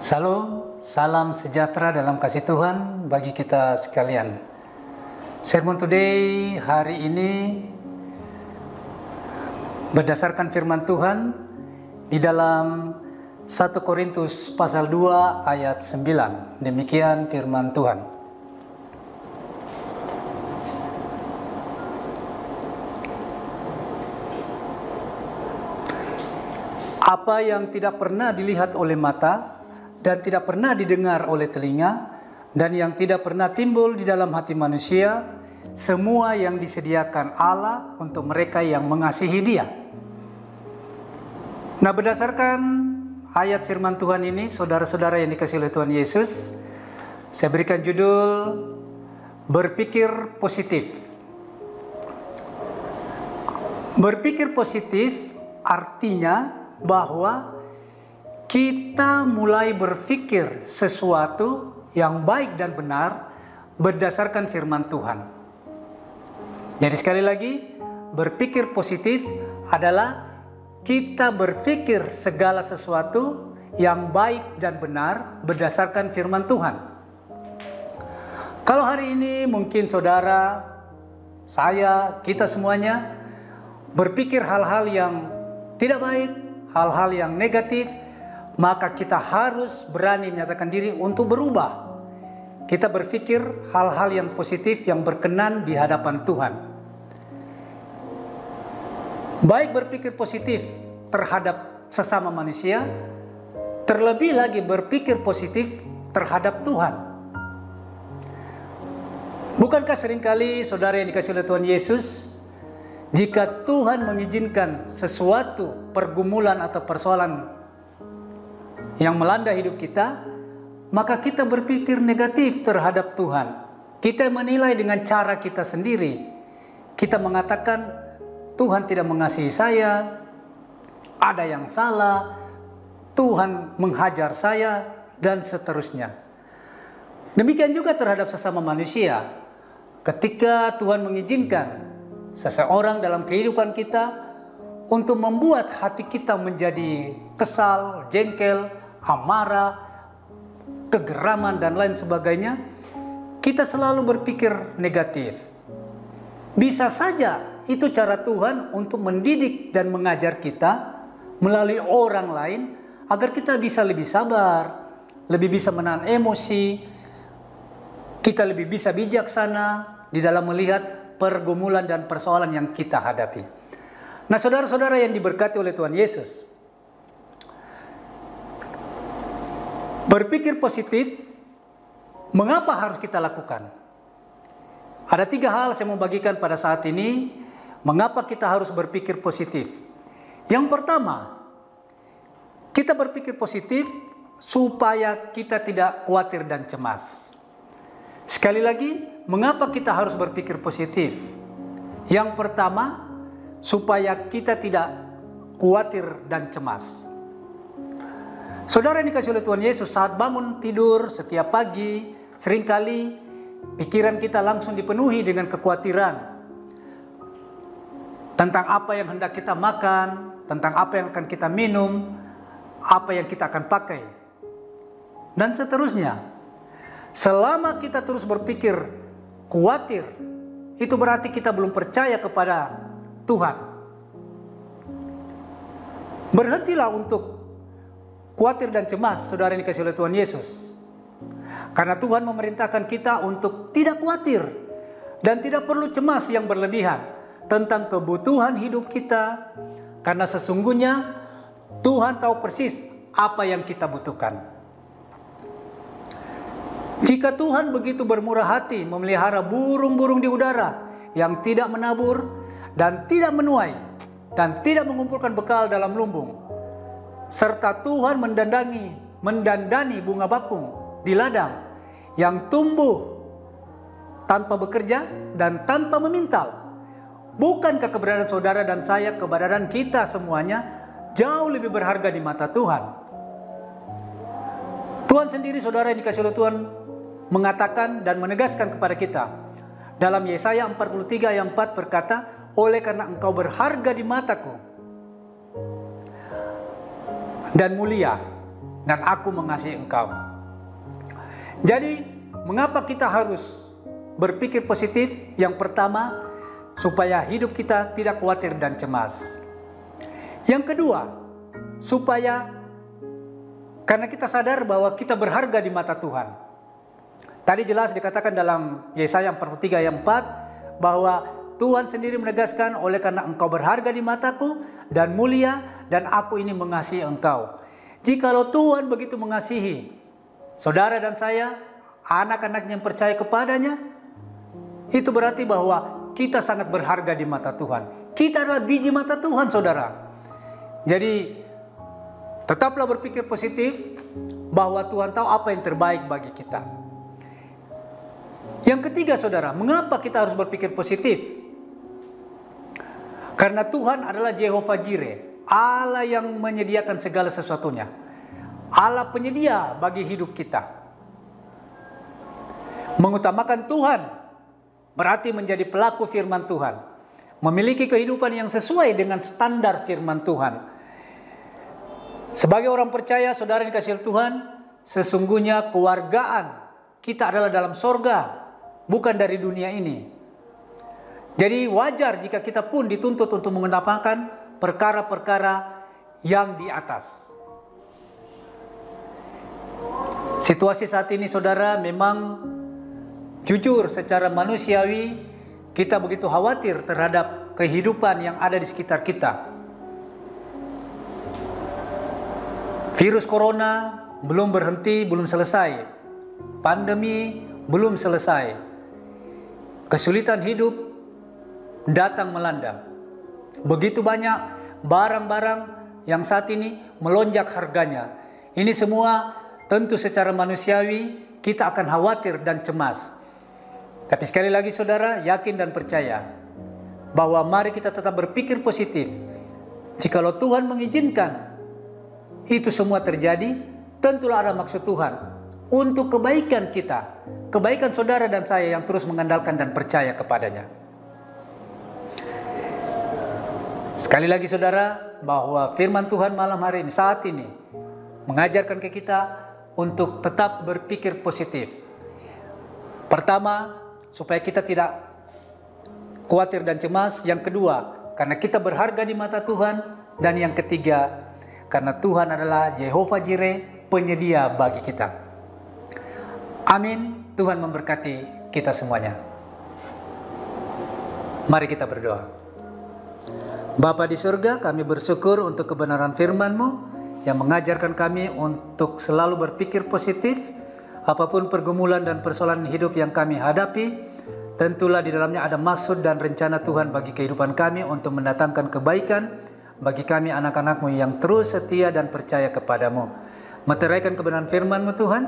Salam, salam sejahtera dalam kasih Tuhan bagi kita sekalian. Sermon Today hari ini berdasarkan firman Tuhan di dalam 1 Korintus pasal 2 ayat 9. Demikian firman Tuhan. Apa yang tidak pernah dilihat oleh mata dan tidak pernah didengar oleh telinga, dan yang tidak pernah timbul di dalam hati manusia, semua yang disediakan Allah untuk mereka yang mengasihi Dia. Nah, berdasarkan ayat firman Tuhan ini, saudara-saudara yang dikasihi oleh Tuhan Yesus, saya berikan judul Berpikir Positif. Berpikir positif artinya bahwa kita mulai berpikir sesuatu yang baik dan benar berdasarkan firman Tuhan. Jadi sekali lagi, berpikir positif adalah kita berpikir segala sesuatu yang baik dan benar berdasarkan firman Tuhan. Kalau hari ini mungkin saudara, saya, kita semuanya berpikir hal-hal yang tidak baik, hal-hal yang negatif, maka kita harus berani menyatakan diri untuk berubah. Kita berpikir hal-hal yang positif yang berkenan di hadapan Tuhan. Baik berpikir positif terhadap sesama manusia, terlebih lagi berpikir positif terhadap Tuhan. Bukankah seringkali saudara yang dikasihi oleh Tuhan Yesus, jika Tuhan mengizinkan sesuatu pergumulan atau persoalan yang melanda hidup kita, maka kita berpikir negatif terhadap Tuhan. Kita menilai dengan cara kita sendiri. Kita mengatakan, Tuhan tidak mengasihi saya, ada yang salah, Tuhan menghajar saya, dan seterusnya. Demikian juga terhadap sesama manusia. Ketika Tuhan mengizinkan seseorang dalam kehidupan kita untuk membuat hati kita menjadi kesal, jengkel, amarah, kegeraman, dan lain sebagainya, kita selalu berpikir negatif. Bisa saja itu cara Tuhan untuk mendidik dan mengajar kita melalui orang lain agar kita bisa lebih sabar, lebih bisa menahan emosi, kita lebih bisa bijaksana di dalam melihat pergumulan dan persoalan yang kita hadapi. Nah, saudara-saudara yang diberkati oleh Tuhan Yesus, berpikir positif, mengapa harus kita lakukan? Ada 3 hal saya mau bagikan pada saat ini, mengapa kita harus berpikir positif. Yang pertama, kita berpikir positif supaya kita tidak khawatir dan cemas. Sekali lagi, mengapa kita harus berpikir positif? Yang pertama, supaya kita tidak khawatir dan cemas. Saudara yang dikasihi oleh Tuhan Yesus, saat bangun tidur setiap pagi, seringkali pikiran kita langsung dipenuhi dengan kekhawatiran tentang apa yang hendak kita makan, tentang apa yang akan kita minum, apa yang kita akan pakai, dan seterusnya. Selama kita terus berpikir khawatir, itu berarti kita belum percaya kepada Tuhan. Berhentilah untuk khawatir dan cemas, saudara yang dikasihi oleh Tuhan Yesus. Karena Tuhan memerintahkan kita untuk tidak khawatir dan tidak perlu cemas yang berlebihan tentang kebutuhan hidup kita. Karena sesungguhnya Tuhan tahu persis apa yang kita butuhkan. Jika Tuhan begitu bermurah hati memelihara burung-burung di udara yang tidak menabur dan tidak menuai dan tidak mengumpulkan bekal dalam lumbung, serta Tuhan mendandani bunga bakung di ladang yang tumbuh tanpa bekerja dan tanpa memintal, bukankah keberadaan saudara dan saya, keberadaan kita semuanya jauh lebih berharga di mata Tuhan? Tuhan sendiri, saudara yang dikasihi oleh Tuhan, mengatakan dan menegaskan kepada kita dalam Yesaya 43 ayat 4 berkata, oleh karena engkau berharga di mataku dan mulia dan aku mengasihi engkau. Jadi, mengapa kita harus berpikir positif? Yang pertama, supaya hidup kita tidak khawatir dan cemas. Yang kedua, karena kita sadar bahwa kita berharga di mata Tuhan. Tadi jelas dikatakan dalam Yesaya 43 ayat 4 bahwa Tuhan sendiri menegaskan, oleh karena engkau berharga di mataku dan mulia, dan aku ini mengasihi engkau. Jikalau Tuhan begitu mengasihi saudara dan saya, anak-anaknya yang percaya kepadanya, itu berarti bahwa kita sangat berharga di mata Tuhan. Kita adalah biji mata Tuhan, saudara. Jadi, tetaplah berpikir positif bahwa Tuhan tahu apa yang terbaik bagi kita. Yang ketiga, saudara, mengapa kita harus berpikir positif? Karena Tuhan adalah Jehovah Jireh, Allah yang menyediakan segala sesuatunya. Allah penyedia bagi hidup kita. Mengutamakan Tuhan berarti menjadi pelaku firman Tuhan. Memiliki kehidupan yang sesuai dengan standar firman Tuhan. Sebagai orang percaya, saudara yang dikasihi Tuhan, sesungguhnya kewargaan kita adalah dalam sorga, bukan dari dunia ini. Jadi wajar jika kita pun dituntut untuk mengenapakan perkara-perkara yang di atas. Situasi saat ini, saudara, memang jujur secara manusiawi kita begitu khawatir terhadap kehidupan yang ada di sekitar kita. Virus corona belum berhenti, belum selesai. Pandemi belum selesai. Kesulitan hidup datang melanda. Begitu banyak barang-barang yang saat ini melonjak harganya. Ini semua tentu secara manusiawi kita akan khawatir dan cemas. Tapi sekali lagi, saudara, yakin dan percaya bahwa mari kita tetap berpikir positif. Jikalau Tuhan mengizinkan itu semua terjadi, tentulah ada maksud Tuhan untuk kebaikan kita, kebaikan saudara dan saya yang terus mengandalkan dan percaya kepadanya. Sekali lagi, saudara, bahwa firman Tuhan malam hari ini, saat ini, mengajarkan ke kita untuk tetap berpikir positif. Pertama, supaya kita tidak khawatir dan cemas. Yang kedua, karena kita berharga di mata Tuhan. Dan yang ketiga, karena Tuhan adalah Jehovah Jireh, penyedia bagi kita. Amin. Tuhan memberkati kita semuanya. Mari kita berdoa. Bapa di surga, kami bersyukur untuk kebenaran firman-Mu yang mengajarkan kami untuk selalu berpikir positif. Apapun pergumulan dan persoalan hidup yang kami hadapi, tentulah di dalamnya ada maksud dan rencana Tuhan bagi kehidupan kami untuk mendatangkan kebaikan bagi kami anak-anak-Mu yang terus setia dan percaya kepadamu. Meteraikan kebenaran firman-Mu Tuhan,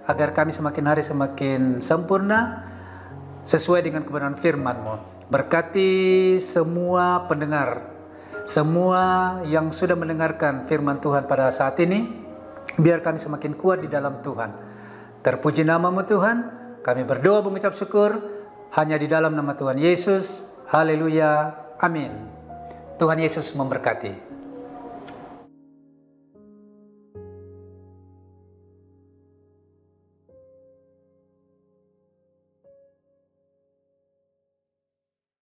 agar kami semakin hari semakin sempurna sesuai dengan kebenaran firman-Mu. Berkati semua pendengar, semua yang sudah mendengarkan firman Tuhan pada saat ini, biar kami semakin kuat di dalam Tuhan. Terpuji nama-Mu Tuhan, kami berdoa mengucap syukur hanya di dalam nama Tuhan Yesus. Haleluya, amin. Tuhan Yesus memberkati.